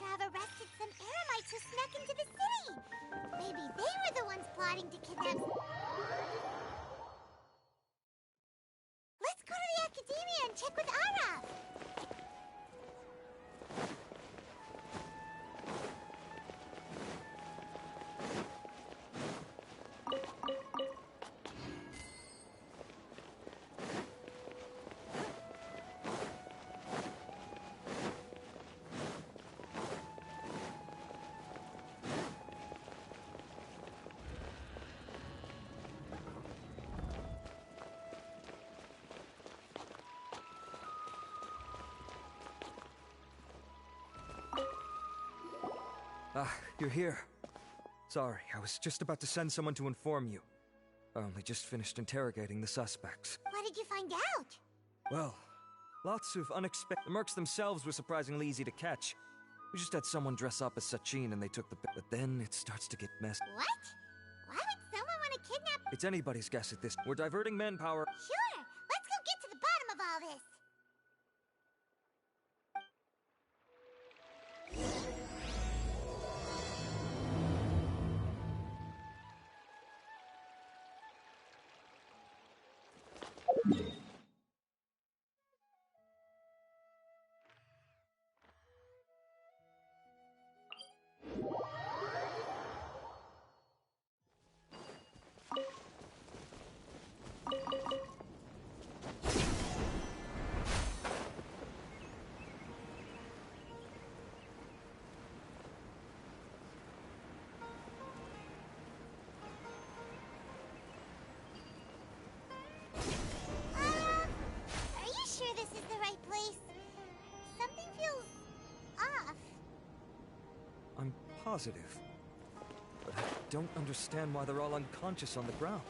to have arrested some Eremites who snuck into the city. Maybe they were the ones plotting to kidnap... Let's go to the Academia and check with Araf. Ah, you're here. Sorry, I was just about to send someone to inform you. I only just finished interrogating the suspects. What did you find out? Well, lots of unexpected... The mercs themselves were surprisingly easy to catch. We just had someone dress up as Sachin and they took the... But then it starts to get messy. What? Why would someone want to kidnap... It's anybody's guess at this. We're diverting manpower... Sure, let's go get to the bottom of all this. Are you sure this is the right place? Something feels off. I'm positive. But I don't understand why they're all unconscious on the ground.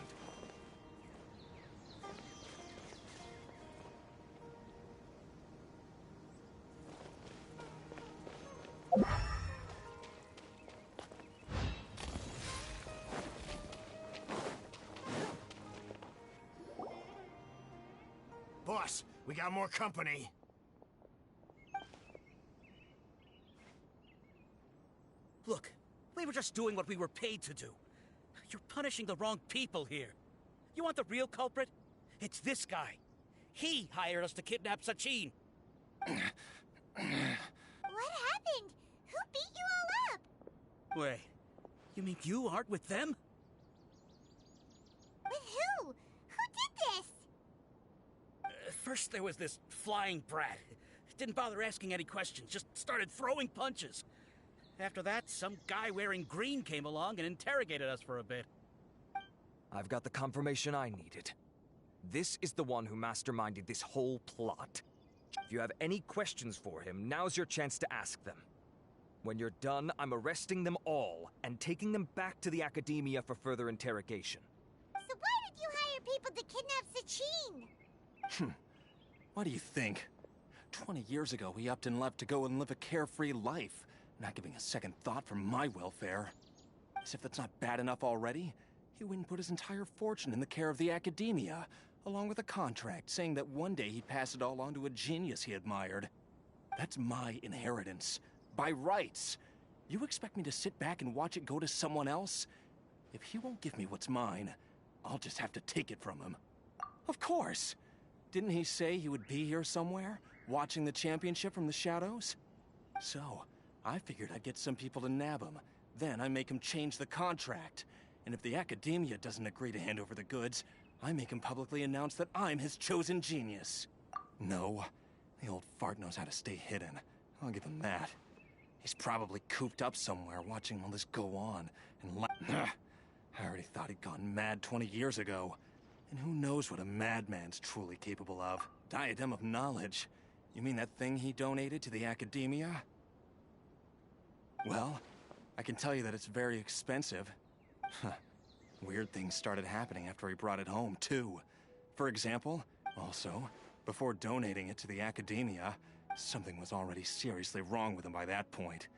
Boss, we got more company. Look, we were just doing what we were paid to do. You're punishing the wrong people here. You want the real culprit? It's this guy. He hired us to kidnap Sachin. What happened? Who beat you all up? Wait, you mean you aren't with them? With who? Who did this? First there was this flying brat. Didn't bother asking any questions, just started throwing punches. After that, some guy wearing green came along and interrogated us for a bit. I've got the confirmation I needed. This is the one who masterminded this whole plot. If you have any questions for him, now's your chance to ask them. When you're done, I'm arresting them all and taking them back to the Academia for further interrogation. So why did you hire people to kidnap Sachin? What do you think? 20 years ago, he upped and left to go and live a carefree life, not giving a second thought for my welfare. As if that's not bad enough already, he went and put his entire fortune in the care of the Academia, along with a contract saying that one day he'd pass it all on to a genius he admired. That's my inheritance. By rights. You expect me to sit back and watch it go to someone else? If he won't give me what's mine, I'll just have to take it from him. Of course! Didn't he say he would be here somewhere, watching the championship from the shadows? So, I figured I'd get some people to nab him. Then I make him change the contract. And if the Academia doesn't agree to hand over the goods, I make him publicly announce that I'm his chosen genius. No, the old fart knows how to stay hidden. I'll give him that. He's probably cooped up somewhere watching all this go on. And I already thought he'd gone mad 20 years ago. And who knows what a madman's truly capable of. Diadem of knowledge. You mean that thing he donated to the Academia? Well, I can tell you that it's very expensive. Weird things started happening after he brought it home, too. For example, also, before donating it to the Academia, something was already seriously wrong with him by that point.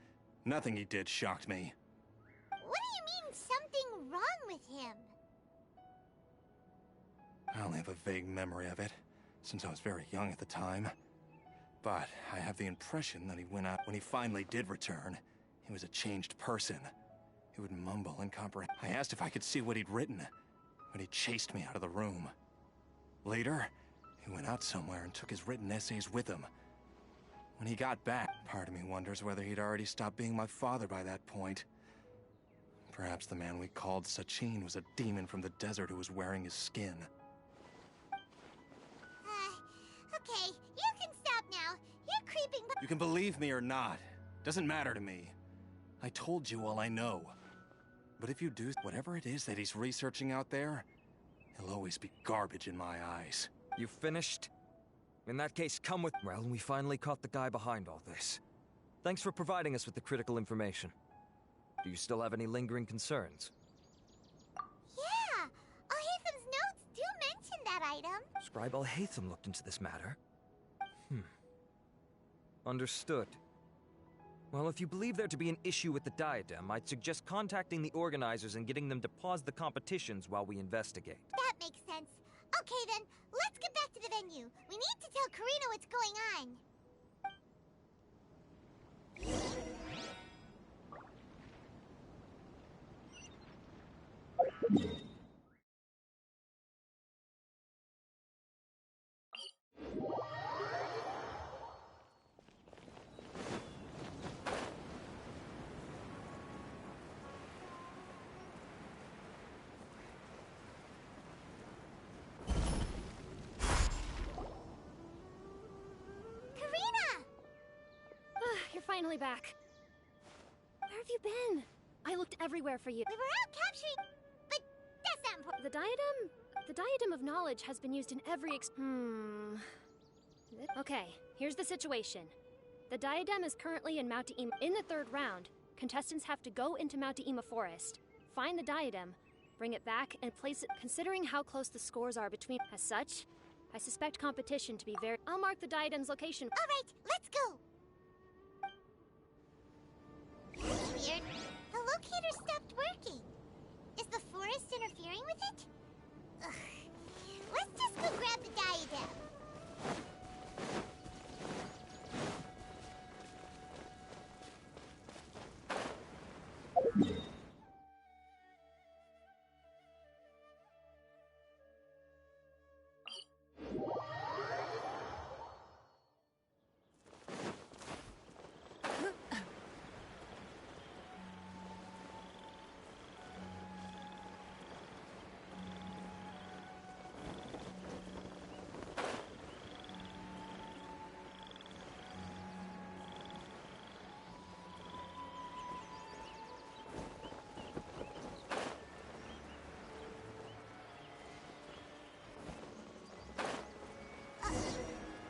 Nothing he did shocked me. What do you mean, something wrong with him? I only have a vague memory of it, since I was very young at the time. But I have the impression that he went out when he finally did return. He was a changed person. He would mumble and comprehend. I asked if I could see what he'd written, but he chased me out of the room. Later, he went out somewhere and took his written essays with him. When he got back, part of me wonders whether he'd already stopped being my father by that point. Perhaps the man we called Sachin was a demon from the desert who was wearing his skin. Okay, you can stop now. You're creeping, but... You can believe me or not. Doesn't matter to me. I told you all I know. But if you do whatever it is that he's researching out there, he'll always be garbage in my eyes. You finished? In that case, come with... Well, we finally caught the guy behind all this. Thanks for providing us with the critical information. Do you still have any lingering concerns? Yeah! Al-Haytham's notes do mention that item. Scribe Al-Haytham looked into this matter. Understood. Well, if you believe there to be an issue with the diadem, I'd suggest contacting the organizers and getting them to pause the competitions while we investigate. That makes sense. Okay then, let's get back to the venue. We need to tell Karina what's going on. You're finally back. Where have you been? I looked everywhere for you. We were out capturing... But that's not important. The diadem of knowledge has been used in every Okay, here's the situation. The diadem is currently in Mount Ima. In the third round, contestants have to go into Mount Ima Forest, find the diadem, bring it back, and place it. Considering how close the scores are between... As such, I suspect competition to be very... I'll mark the diadem's location. All right, let's go. Weird. The locator stopped working. Is the forest interfering with it? Ugh. Let's just go grab the diadem.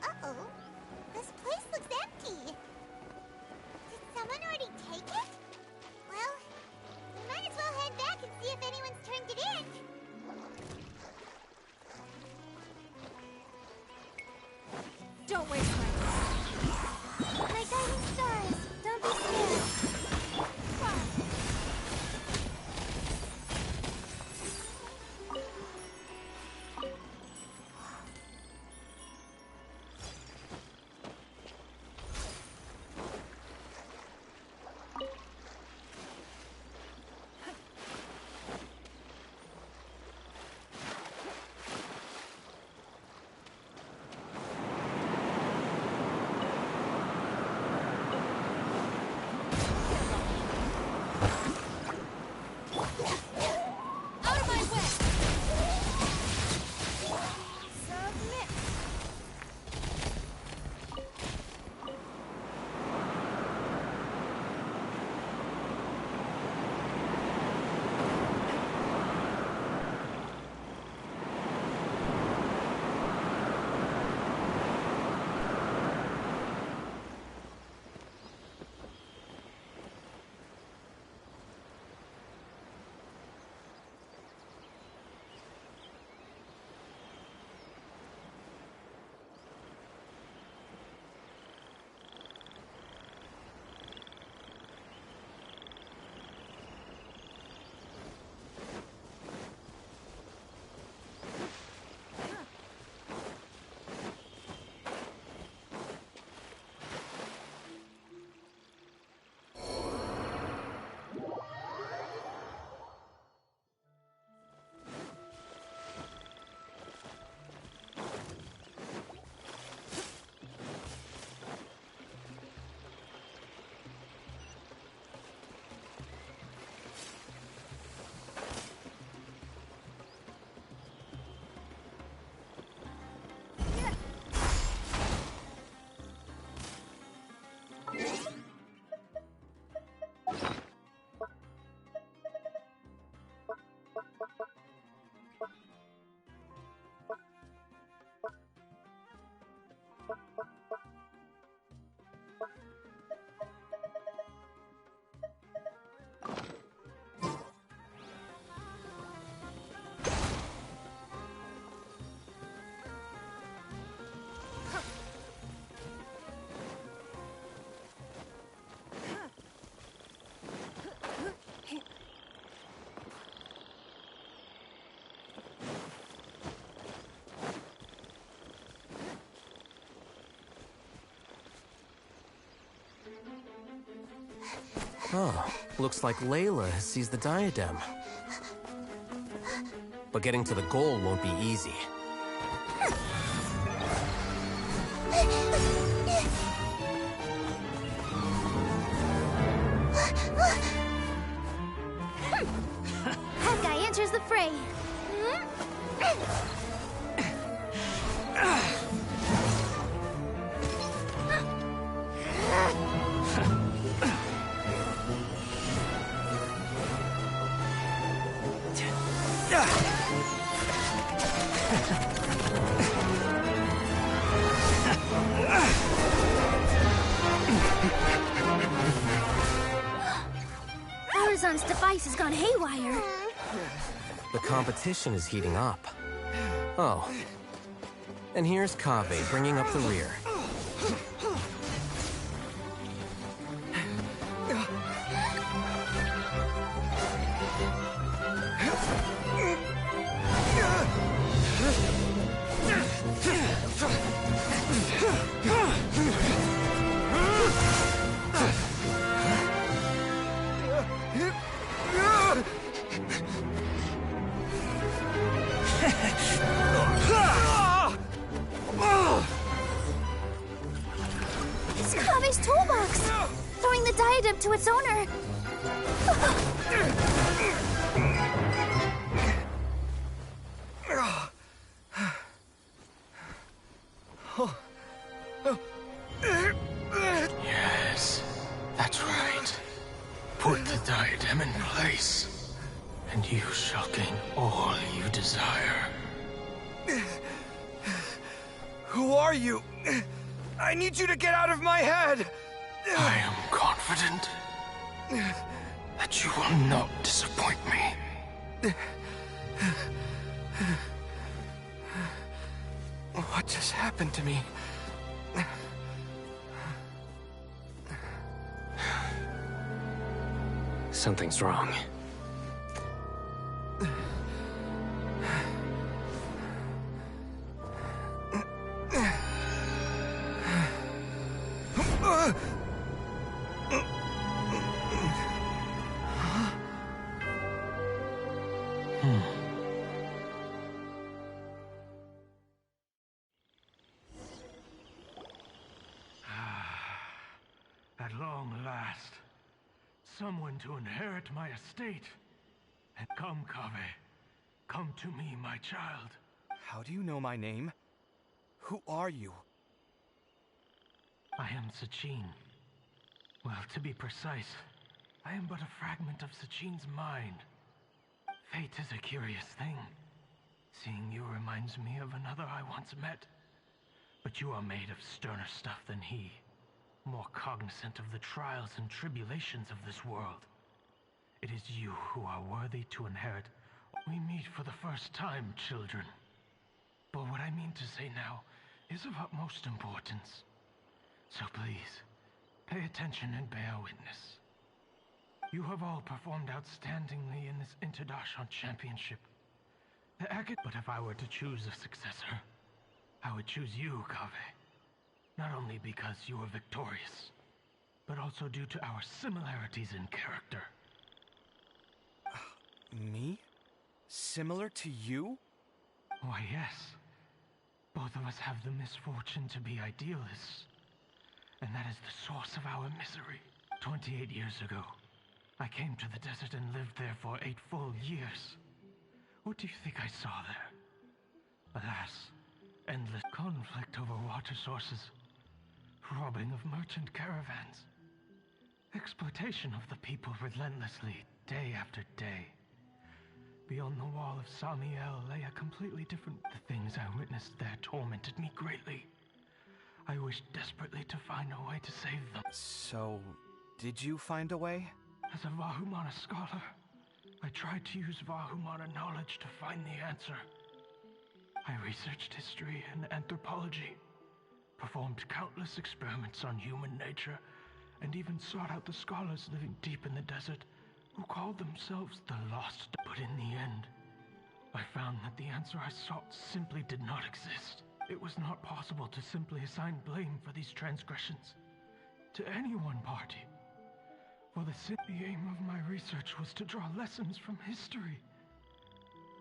Uh-oh. This place looks empty. Did someone already take it? Well, we might as well head back and see if anyone's turned it in. Don't waste time. My guiding stars, don't be scared. Oh, looks like Layla has seized the diadem. But getting to the goal won't be easy. That guy enters the fray. Horizon's device has gone haywire. The competition is heating up. Oh. And here's Kaveh bringing up the rear. It's Kaveh's toolbox! Throwing the diadem to its owner! Yes, that's right. Put the diadem in place, and you shall gain all you desire. Who are you? I need you to get out of my head! I am confident that you will not disappoint me. What just happened to me? Something's wrong. At long last, someone to inherit my estate. And come, Kaveh. Come to me, my child. How do you know my name? Who are you? I am Sachin. Well, to be precise, I am but a fragment of Sachin's mind. Fate is a curious thing. Seeing you reminds me of another I once met. But you are made of sterner stuff than he. More cognizant of the trials and tribulations of this world. It is you who are worthy to inherit. We meet for the first time, children. But what I mean to say now is of utmost importance. So please, pay attention and bear witness. You have all performed outstandingly in this Interdashon Championship. The Acte, but if I were to choose a successor, I would choose you, Kaveh. Not only because you were victorious, but also due to our similarities in character. Me? Similar to you? Why, yes. Both of us have the misfortune to be idealists. And that is the source of our misery. 28 years ago, I came to the desert and lived there for 8 full years. What do you think I saw there? Alas, endless conflict over water sources, robbing of merchant caravans, exploitation of the people relentlessly, day after day. Beyond the wall of Samiel lay a completely different... The things I witnessed there tormented me greatly. I wished desperately to find a way to save them. So, did you find a way? As a Vahumana scholar, I tried to use Vahumana knowledge to find the answer. I researched history and anthropology, performed countless experiments on human nature, and even sought out the scholars living deep in the desert who called themselves the Lost. But in the end, I found that the answer I sought simply did not exist. It was not possible to simply assign blame for these transgressions to any one party. For the aim of my research was to draw lessons from history.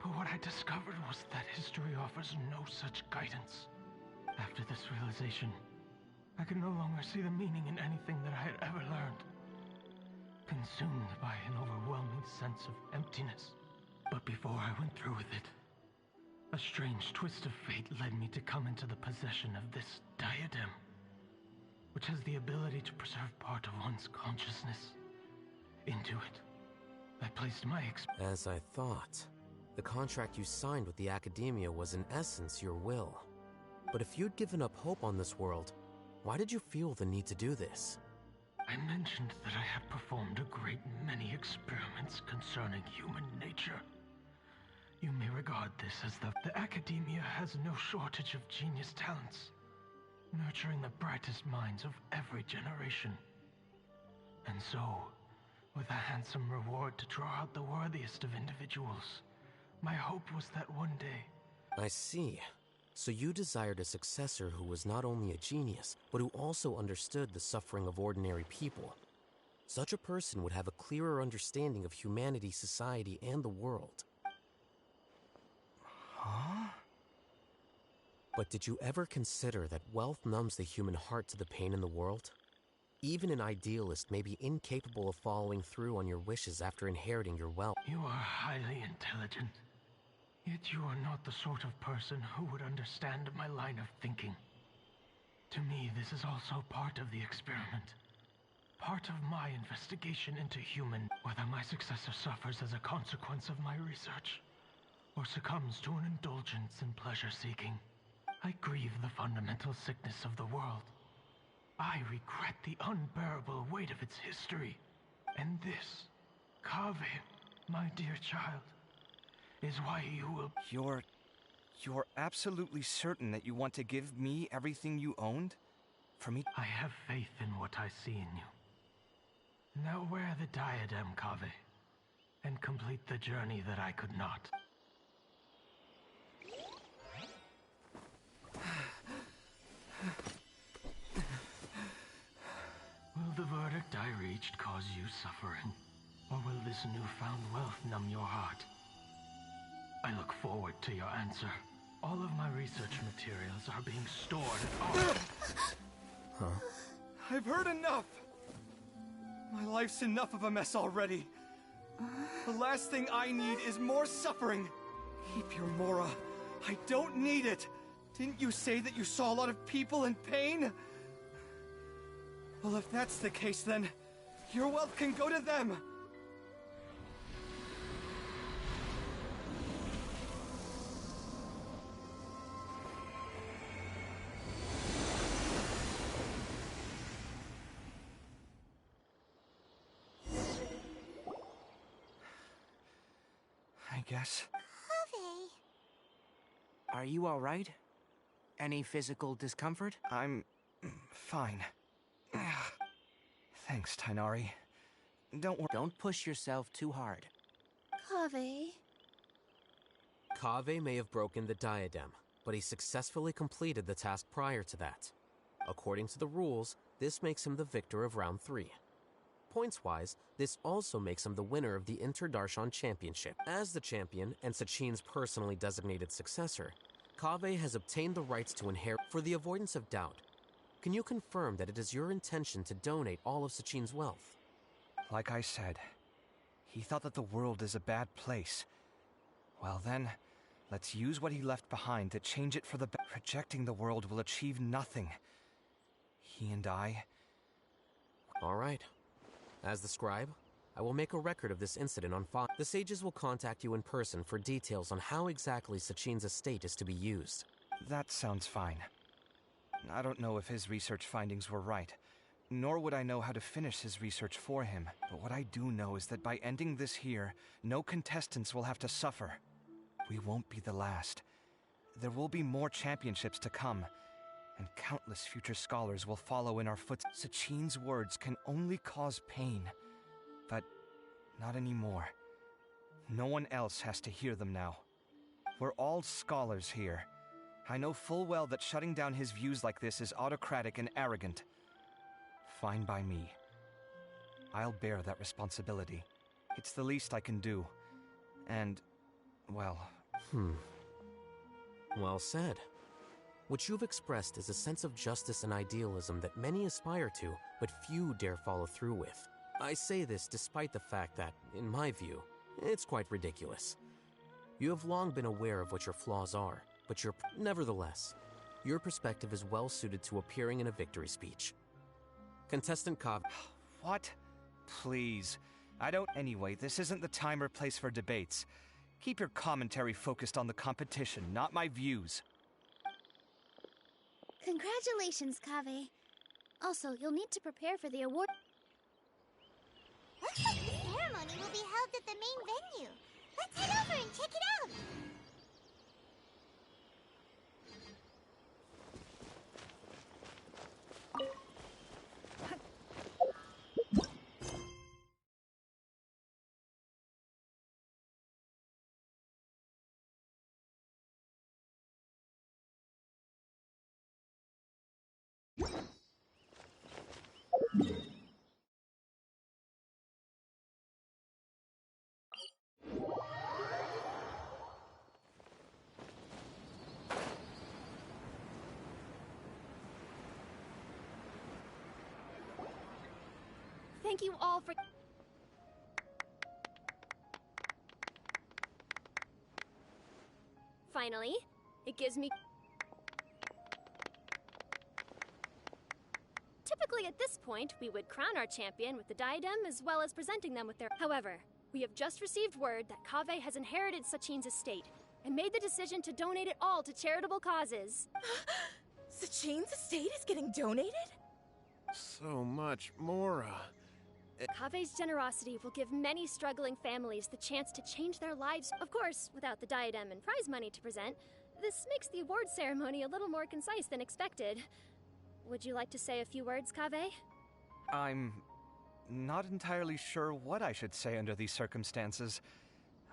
But what I discovered was that history offers no such guidance. After this realization, I could no longer see the meaning in anything that I had ever learned. Consumed by an overwhelming sense of emptiness. But before I went through with it, a strange twist of fate led me to come into the possession of this diadem, which has the ability to preserve part of one's consciousness. Into it, I placed my As I thought, the contract you signed with the Academia was in essence your will. But if you'd given up hope on this world, why did you feel the need to do this? I mentioned that I had performed a great many experiments concerning human nature. You may regard this as the Academia has no shortage of genius talents, nurturing the brightest minds of every generation. And so, with a handsome reward to draw out the worthiest of individuals, my hope was that one day... I see. So you desired a successor who was not only a genius, but who also understood the suffering of ordinary people. Such a person would have a clearer understanding of humanity, society, and the world. Huh? But did you ever consider that wealth numbs the human heart to the pain in the world? Even an idealist may be incapable of following through on your wishes after inheriting your wealth. You are highly intelligent. Yet you are not the sort of person who would understand my line of thinking. To me, this is also part of the experiment. Part of my investigation into human, whether my successor suffers as a consequence of my research, or succumbs to an indulgence in pleasure-seeking. I grieve the fundamental sickness of the world. I regret the unbearable weight of its history. And this, Kaveh, my dear child, is why you will... You're absolutely certain that you want to give me everything you owned? For me? I have faith in what I see in you. Now wear the diadem, Kaveh, and complete the journey that I could not. Will the verdict I reached cause you suffering? Or will this newfound wealth numb your heart? I look forward to your answer. All of my research materials are being stored at... Huh? I've heard enough! My life's enough of a mess already. The last thing I need is more suffering. Keep your Mora. I don't need it. Didn't you say that you saw a lot of people in pain? Well, if that's the case, then your wealth can go to them. I guess. Kaveh. Are you all right? Any physical discomfort? I'm fine. Thanks, Tainari. Don't worry. Don't push yourself too hard. Kaveh. Kaveh may have broken the diadem, but he successfully completed the task prior to that. According to the rules, this makes him the victor of round 3. Points-wise, this also makes him the winner of the Inter-Darshan Championship. As the champion and Sachin's personally designated successor, Kaveh has obtained the rights to inherit. For the avoidance of doubt, can you confirm that it is your intention to donate all of Sachin's wealth? Like I said, he thought that the world is a bad place. Well then, let's use what he left behind to change it for the better. Rejecting the world will achieve nothing. He and I... All right. As the scribe, I will make a record of this incident on file. The sages will contact you in person for details on how exactly Sachin's estate is to be used. That sounds fine. I don't know if his research findings were right, nor would I know how to finish his research for him. But what I do know is that by ending this here, no contestants will have to suffer. We won't be the last. There will be more championships to come, and countless future scholars will follow in our footsteps. Sachin's words can only cause pain, but not anymore. No one else has to hear them now. We're all scholars here. I know full well that shutting down his views like this is autocratic and arrogant. Fine by me. I'll bear that responsibility. It's the least I can do. And, well... Well said. What you've expressed is a sense of justice and idealism that many aspire to, but few dare follow through with. I say this despite the fact that, in my view, it's quite ridiculous. You have long been aware of what your flaws are, but nevertheless, your perspective is well suited to appearing in a victory speech. Contestant Kaveh. What? Please. I don't... Anyway, this isn't the time or place for debates. Keep your commentary focused on the competition, not my views. Congratulations, Kaveh. Also, you'll need to prepare for the award. Looks like the ceremony will be held at the main venue. Let's head over and check it out. Thank you all for... Finally, it gives me... Typically at this point, we would crown our champion with the diadem as well as presenting them with their... However, we have just received word that Kaveh has inherited Sachin's estate and made the decision to donate it all to charitable causes. Sachin's estate is getting donated? So much, Mora. Kaveh's generosity will give many struggling families the chance to change their lives. Of course, without the diadem and prize money to present, this makes the award ceremony a little more concise than expected. Would you like to say a few words, Kaveh? I'm not entirely sure what I should say under these circumstances.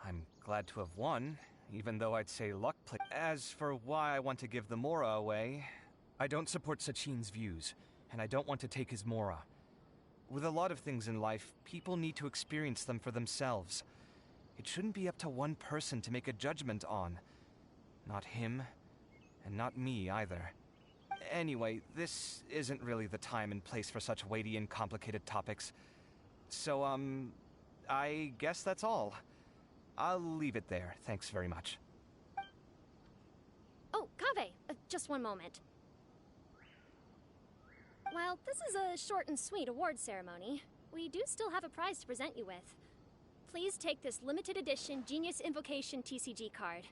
I'm glad to have won, even though I'd say luck play. As for why I want to give the Mora away, I don't support Sachin's views, and I don't want to take his Mora. With a lot of things in life, people need to experience them for themselves. It shouldn't be up to one person to make a judgment on. Not him, and not me either. Anyway, this isn't really the time and place for such weighty and complicated topics. So, I guess that's all. I'll leave it there. Thanks very much. Oh, Kaveh, just one moment. While this is a short and sweet award ceremony, we do still have a prize to present you with. Please take this limited edition Genius Invocation TCG card.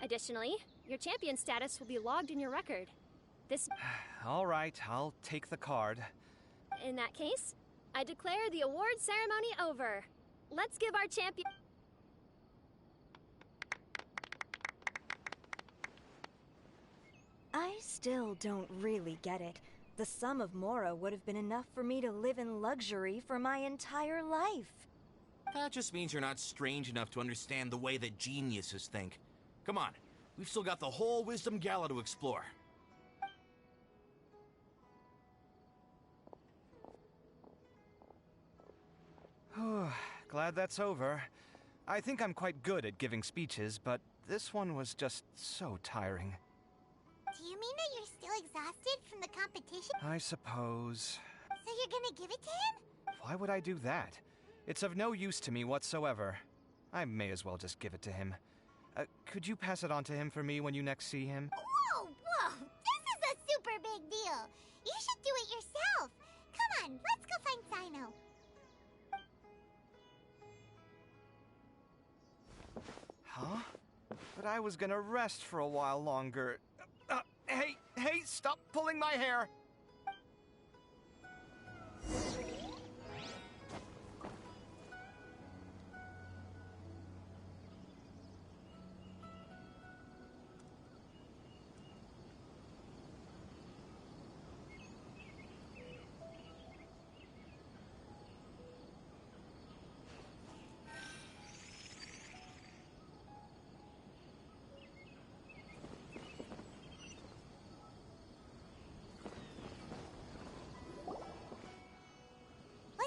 Additionally, your champion status will be logged in your record. This... All right, I'll take the card. In that case, I declare the award ceremony over. Let's give our champion... I still don't really get it. The sum of Mora would have been enough for me to live in luxury for my entire life. That just means you're not strange enough to understand the way that geniuses think. Come on, we've still got the whole Wisdom Gala to explore. Glad that's over. I think I'm quite good at giving speeches, but this one was just so tiring. Do you mean that you're still exhausted from the competition? I suppose. So you're gonna give it to him? Why would I do that? It's of no use to me whatsoever. I may as well just give it to him. Could you pass it on to him for me when you next see him? Whoa, whoa! This is a super big deal! You should do it yourself! Come on, let's go find Sino. Huh? But I was gonna rest for a while longer. Hey, stop pulling my hair!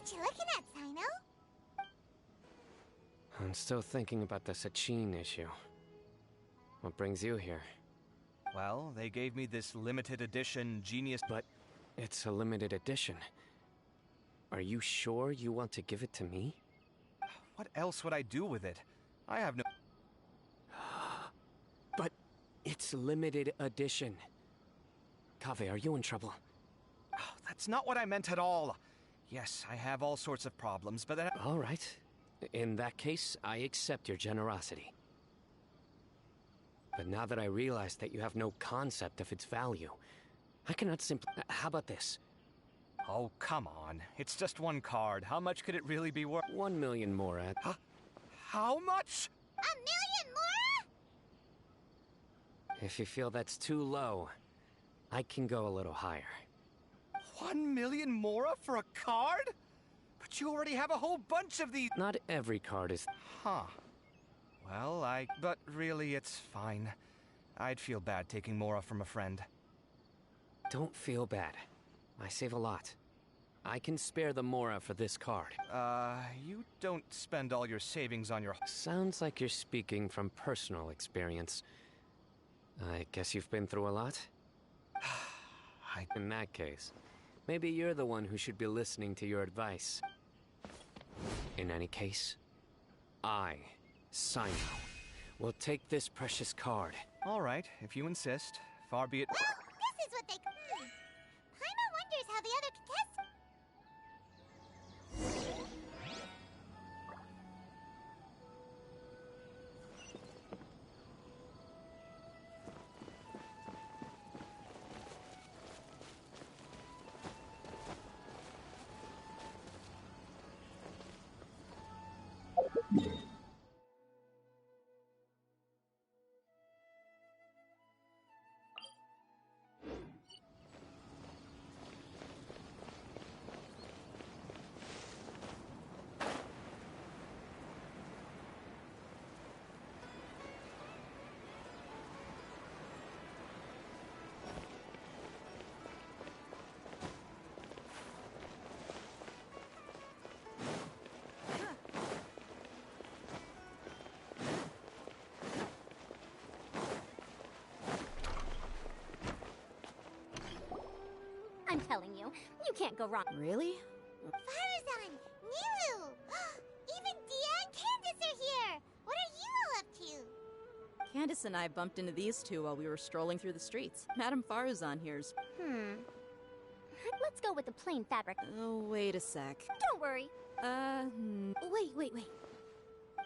What you looking at, Sino? I'm still thinking about the Sachin issue. What brings you here? Well, they gave me this limited edition genius... But it's a limited edition. Are you sure you want to give it to me? What else would I do with it? I have no... But it's limited edition. Kaveh, are you in trouble? Oh, that's not what I meant at all. Yes, I have all sorts of problems, but that... All right. In that case, I accept your generosity. But now that I realize that you have no concept of its value, I cannot simply... How about this? Oh, come on. It's just one card. How much could it really be worth? 1 million more. Huh? How much? 1 million more? If you feel that's too low, I can go a little higher. 1 million mora for a card? But you already have a whole bunch of these. Not every card is... Huh. Well, But really, it's fine. I'd feel bad taking mora from a friend. Don't feel bad. I save a lot. I can spare the mora for this card. You don't spend all your savings on your... Sounds like you're speaking from personal experience. I guess you've been through a lot? In that case, maybe you're the one who should be listening to your advice. In any case, I, Sino, will take this precious card. All right, if you insist. Far be it... Well, this is what they... Paimon wonders how the other contestants... I'm telling you, you can't go wrong. Really? Farazan! Nilu! Even Dia and Candace are here! What are you all up to? Candace and I bumped into these two while we were strolling through the streets. Madame Farazan here's... Let's go with the plain fabric. Oh, wait a sec. Don't worry. Wait.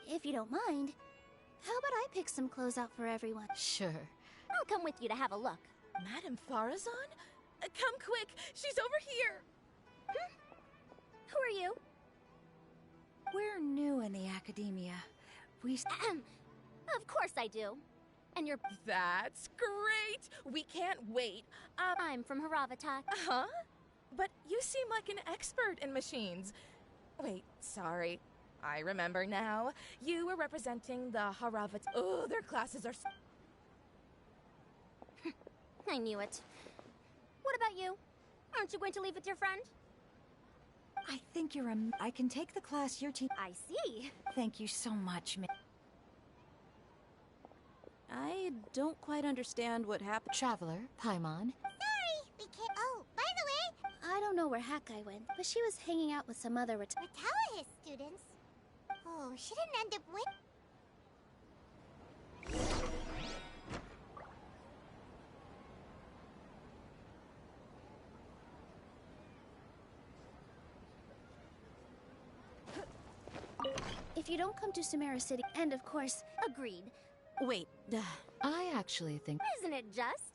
If you don't mind, how about I pick some clothes out for everyone? Sure. I'll come with you to have a look. Madame Farazan? Come quick! She's over here! Who are you? We're new in the academia. Of course I do. And you're... That's great! We can't wait. I'm from Haravatat. Huh? But you seem like an expert in machines. Wait, sorry. I remember now. You were representing the Haravatat... Oh, their classes are... I knew it. What about you? Aren't you going to leave with your friend? I think you're I can take the class your team... I see. Thank you so much, I don't quite understand what happened. Traveler, Paimon. Sorry, we can't... Oh, by the way... I don't know where Hakai went, but she was hanging out with some other Retaliate students. Oh, she didn't end up with... If you don't come to Samara City, and of course... Agreed. Wait, I actually think... Isn't it just?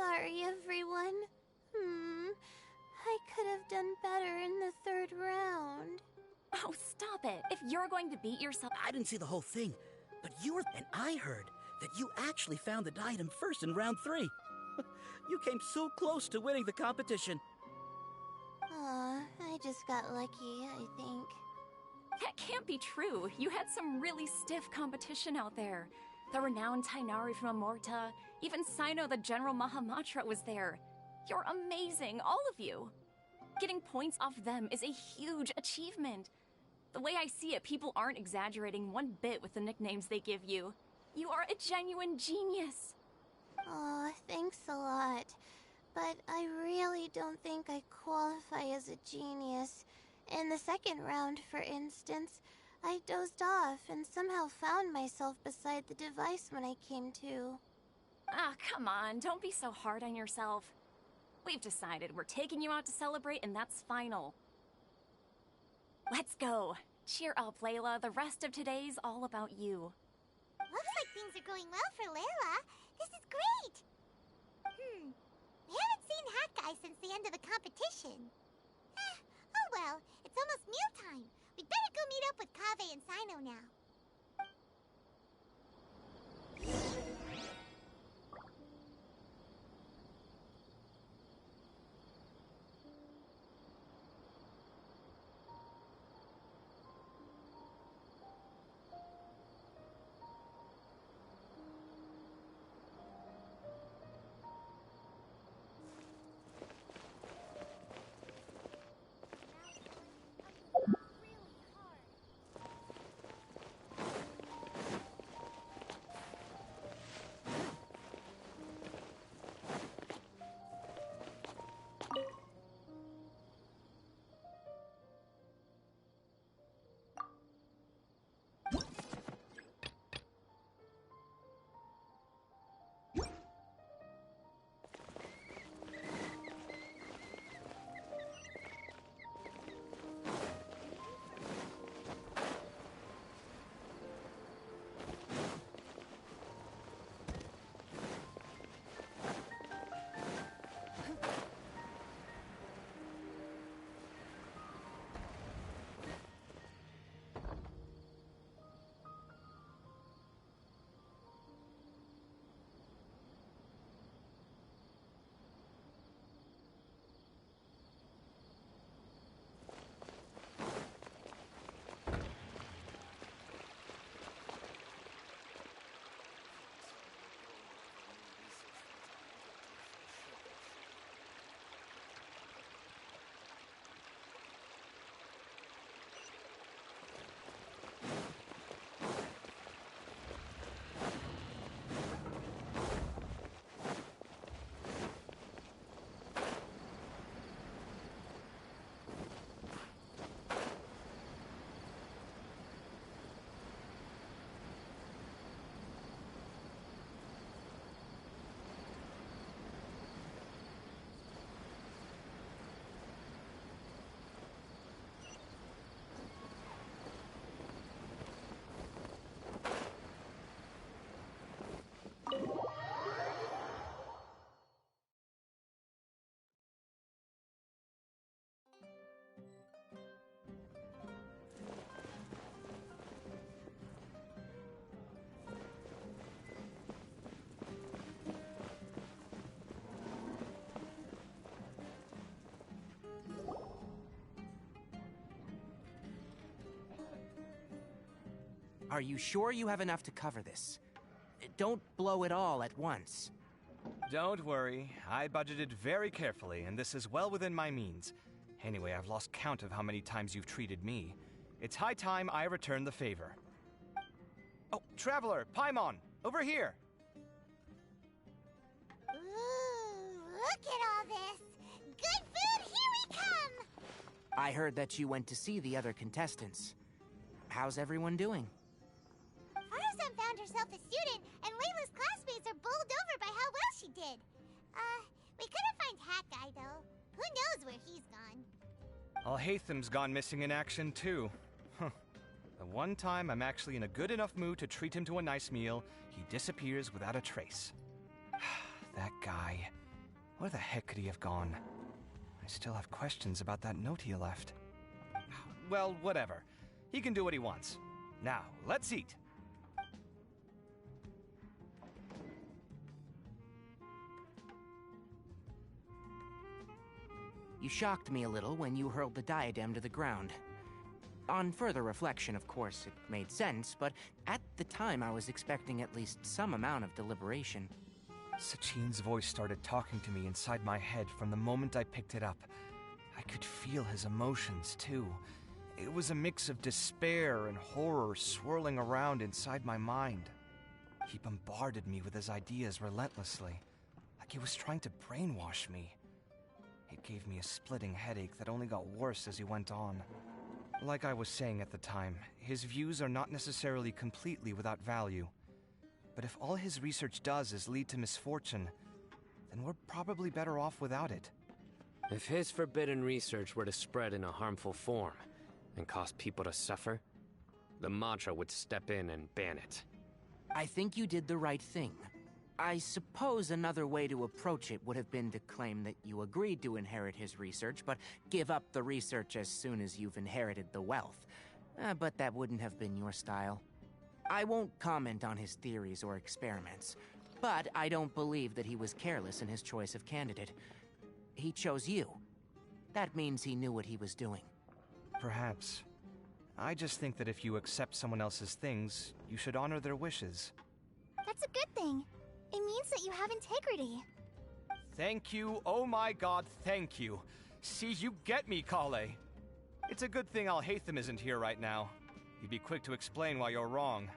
sorry, everyone. I could have done better in the third round. Oh, stop it. If you're going to beat yourself... I didn't see the whole thing, but you were... And I heard that you actually found the diadem first in round 3. You came so close to winning the competition. Aw, I just got lucky, I think. That can't be true. You had some really stiff competition out there. The renowned Tainari from Amorta, even Sino the General Mahamatra was there. You're amazing, all of you. Getting points off them is a huge achievement. The way I see it, people aren't exaggerating one bit with the nicknames they give you. You are a genuine genius. Aw, thanks a lot. But I really don't think I qualify as a genius. In the second round, for instance, I dozed off and somehow found myself beside the device when I came to. Ah, come on, don't be so hard on yourself. We've decided we're taking you out to celebrate, and that's final. Let's go. Cheer up, Layla. The rest of today's all about you. Looks like things are going well for Layla. This is great! We haven't seen Hat Guy since the end of the competition. Oh well, it's almost mealtime. We'd better go meet up with Kaveh and Sino now. Are you sure you have enough to cover this? Don't blow it all at once. Don't worry. I budgeted very carefully, and this is well within my means. Anyway, I've lost count of how many times you've treated me. It's high time I return the favor. Oh, Traveler, Paimon, over here! Ooh, look at all this! Good food, here we come! I heard that you went to see the other contestants. How's everyone doing? Faruzan found herself a student, and Layla's classmates are bowled over by how well she did. We couldn't find Hat Guy, though. Who knows where he's gone? Alhaitham's gone missing in action, too. The one time I'm actually in a good enough mood to treat him to a nice meal, he disappears without a trace. That guy. Where the heck could he have gone? I still have questions about that note he left. Well, whatever. He can do what he wants. Now, let's eat. You shocked me a little when you hurled the diadem to the ground. On further reflection, of course, it made sense, but at the time I was expecting at least some amount of deliberation. Sachin's voice started talking to me inside my head from the moment I picked it up. I could feel his emotions, too. It was a mix of despair and horror swirling around inside my mind. He bombarded me with his ideas relentlessly, like he was trying to brainwash me. It gave me a splitting headache that only got worse as he went on. Like I was saying at the time, his views are not necessarily completely without value. But if all his research does is lead to misfortune, then we're probably better off without it. If his forbidden research were to spread in a harmful form and cause people to suffer, the Matra would step in and ban it. I think you did the right thing. I suppose another way to approach it would have been to claim that you agreed to inherit his research, but give up the research as soon as you've inherited the wealth. But that wouldn't have been your style. I won't comment on his theories or experiments, but I don't believe that he was careless in his choice of candidate. He chose you. That means he knew what he was doing. Perhaps. I just think that if you accept someone else's things, you should honor their wishes. That's a good thing. It means that you have integrity. Thank you, oh my god, thank you. See, you get me, Kale. It's a good thing Alhaitham isn't here right now. He'd be quick to explain why you're wrong.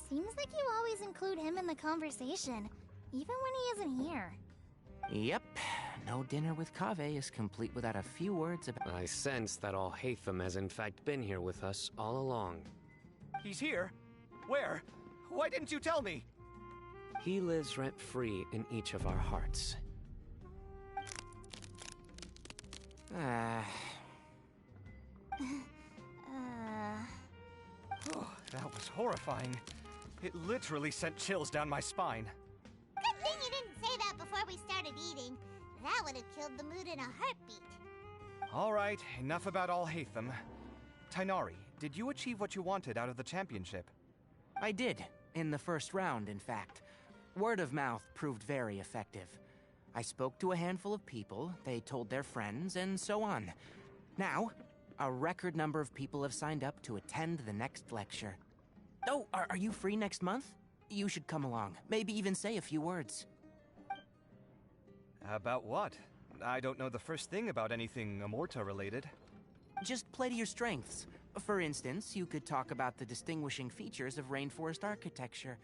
Seems like you always include him in the conversation, even when he isn't here. Yep. No dinner with Kaveh is complete without a few words about... I sense that Alhaitham has in fact been here with us all along. He's here? Where? Why didn't you tell me? He lives rent-free in each of our hearts. Oh, that was horrifying. It literally sent chills down my spine. Good thing you didn't say that before we started eating. That would have killed the mood in a heartbeat. All right, enough about Alhaitham. Tainari, did you achieve what you wanted out of the championship? I did, in the first round, in fact. Word of mouth proved very effective. I spoke to a handful of people, they told their friends, and so on. Now, a record number of people have signed up to attend the next lecture. Oh, are you free next month? You should come along, maybe even say a few words. About what? I don't know the first thing about anything Amorta-related. Just play to your strengths. For instance, you could talk about the distinguishing features of rainforest architecture,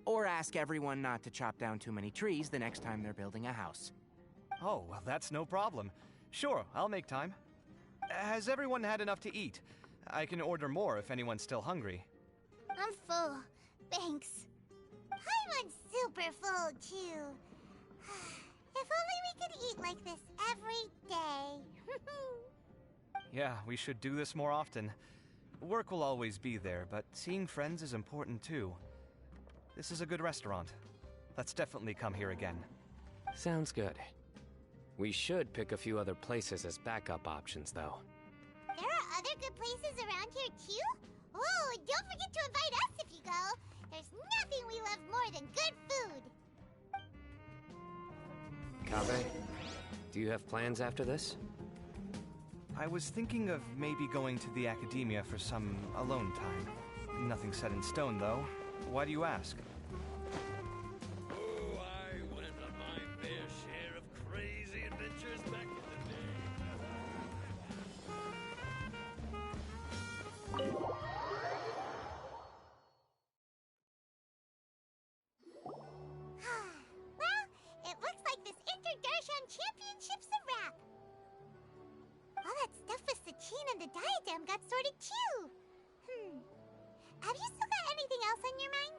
or ask everyone not to chop down too many trees the next time they're building a house. Oh, well, that's no problem. Sure, I'll make time. Has everyone had enough to eat? I can order more if anyone's still hungry. I'm full. Thanks. I'm super full, too. If only we could eat like this every day. Yeah, we should do this more often. Work will always be there, but seeing friends is important, too. This is a good restaurant. Let's definitely come here again. Sounds good. We should pick a few other places as backup options, though. There are other good places around here, too? Oh, and don't forget to invite us if you go. There's nothing we love more than good food. Kaveh, do you have plans after this? I was thinking of maybe going to the academia for some alone time. Nothing set in stone, though. Why do you ask? Oh, I went on my fair share of crazy adventures back in the day. Well, it looks like this Inter-Darshan Championship's a wrap. All that stuff with Sachin and the diadem got sorted too. Have you still got anything else on your mind?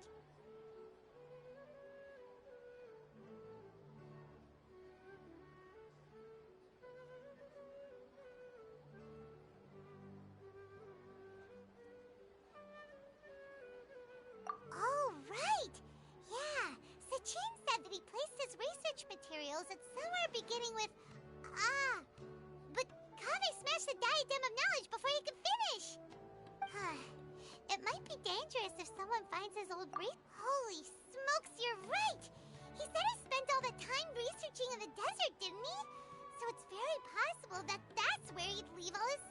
Oh, right! Yeah, Sachin said that he placed his research materials at somewhere nearly smashed the diadem of knowledge before he could finish. It might be dangerous if someone finds his old Holy smokes, you're right! He said he spent all the time researching in the desert, didn't he? So it's very possible that that's where he'd leave all his